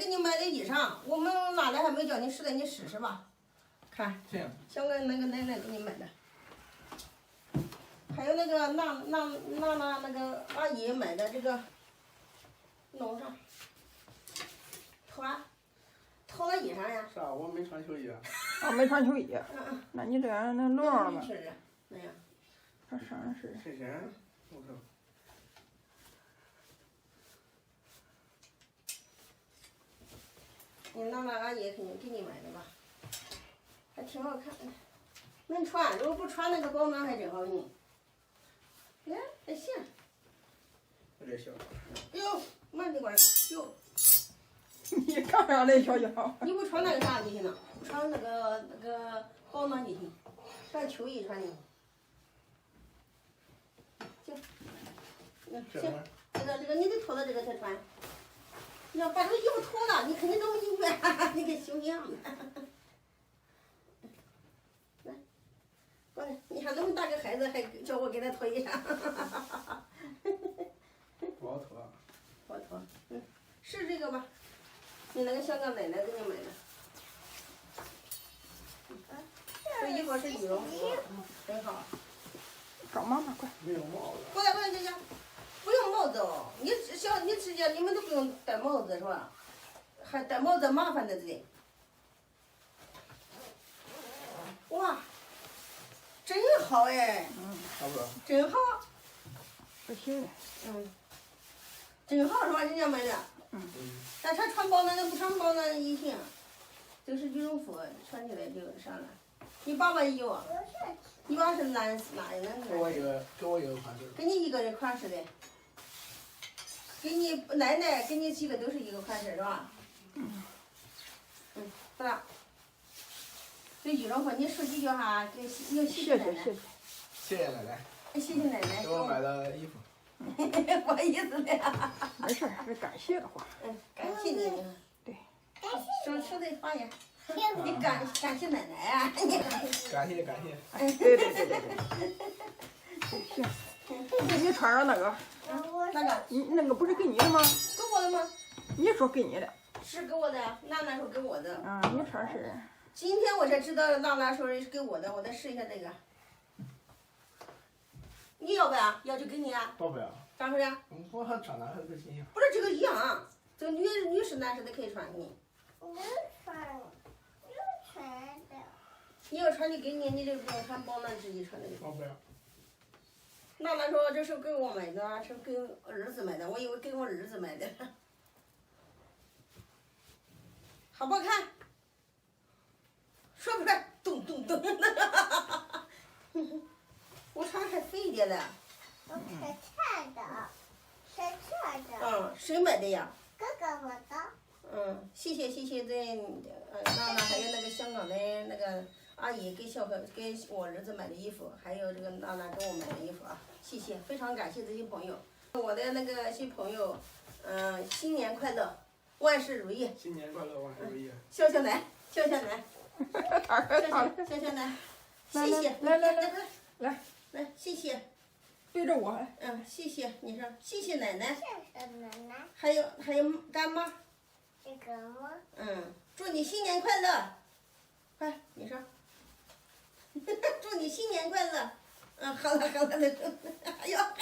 给你买的衣裳，我们拿来还没叫你试的，你试试吧。看，像个那个奶奶给你买的，还有那个那个阿姨买的这个，弄上，套了衣裳呀。是啊，我没穿秋衣。啊，没穿秋衣。那你这样那露了吧？那样。这上是。谁先？我操。你那阿姨肯定给你买的吧，还挺好看的，能穿。如果不穿那个保暖还真好用。来，还行。有点小。哎呦，慢点管哟。你看上那小腰。你不穿那个啥就行了，穿那个保暖就行，穿秋衣穿的。行，行，这个你得脱了这个再穿。你要把这个衣服脱了，你肯定这么一远，你跟熊一样的。来，过来，你看那么大个孩子还叫我给他脱衣裳。不好脱。不好脱，是这个吧？你那个香港奶奶给你买的。这衣服是羽绒服，真好。找妈妈快。没有帽子。过来，姐姐。不用帽子哦，你直接你们都不用戴帽子是吧？还戴帽子麻烦的这。哇，真好哎！差不多。真好。不行。真好是吧？人家买的。但他穿保暖的不穿保暖也行，就是羽绒服穿起来就上了。你爸爸也有啊？你爸是哪的？给我一个款式。给你一个人款式的。给你奶奶，给你几个都是一个款式是吧？不啦？这羽绒服你说几句哈，给谢谢奶奶。谢谢奶奶。谢谢奶奶。给我买的衣服。不好意思的。没事，是感谢的话。感谢你。对。说的话呀。你感谢奶奶啊！感谢。对。行。你穿上那个。哪个？那个不是给你的吗？给我的吗？你说给你的。是给我的，娜娜说给我的。你穿是。今天我才知道娜娜说是给我的，我再试一下这个。你要不要？要就给你啊。不要。咋回事？我还穿的还不新鲜。不是这个一样，这个女士男士都可以穿给你。能穿的。你要穿就给你，你这不用穿保暖自己穿的。我不要。娜娜说这是给我买的，是给儿子买的，我以为给我儿子买的。好不好看？帅不帅？咚咚咚的。我穿还肥一点的。我晒的。谁买的呀？哥哥我的。谢谢这娜娜还有那个香港的那个阿姨给我儿子买的衣服，还有这个娜娜给我买的衣服啊，谢谢，非常感谢这些朋友。我的那个新朋友，新年快乐，万事如意。新年快乐，万事如意。笑奶。笑奶。谢谢。来，谢谢。对着我。谢谢，你说谢谢奶奶。谢谢奶奶。还有干妈。这个吗？祝你新年快乐。快，你说。祝你新年快乐。好了，哎呀。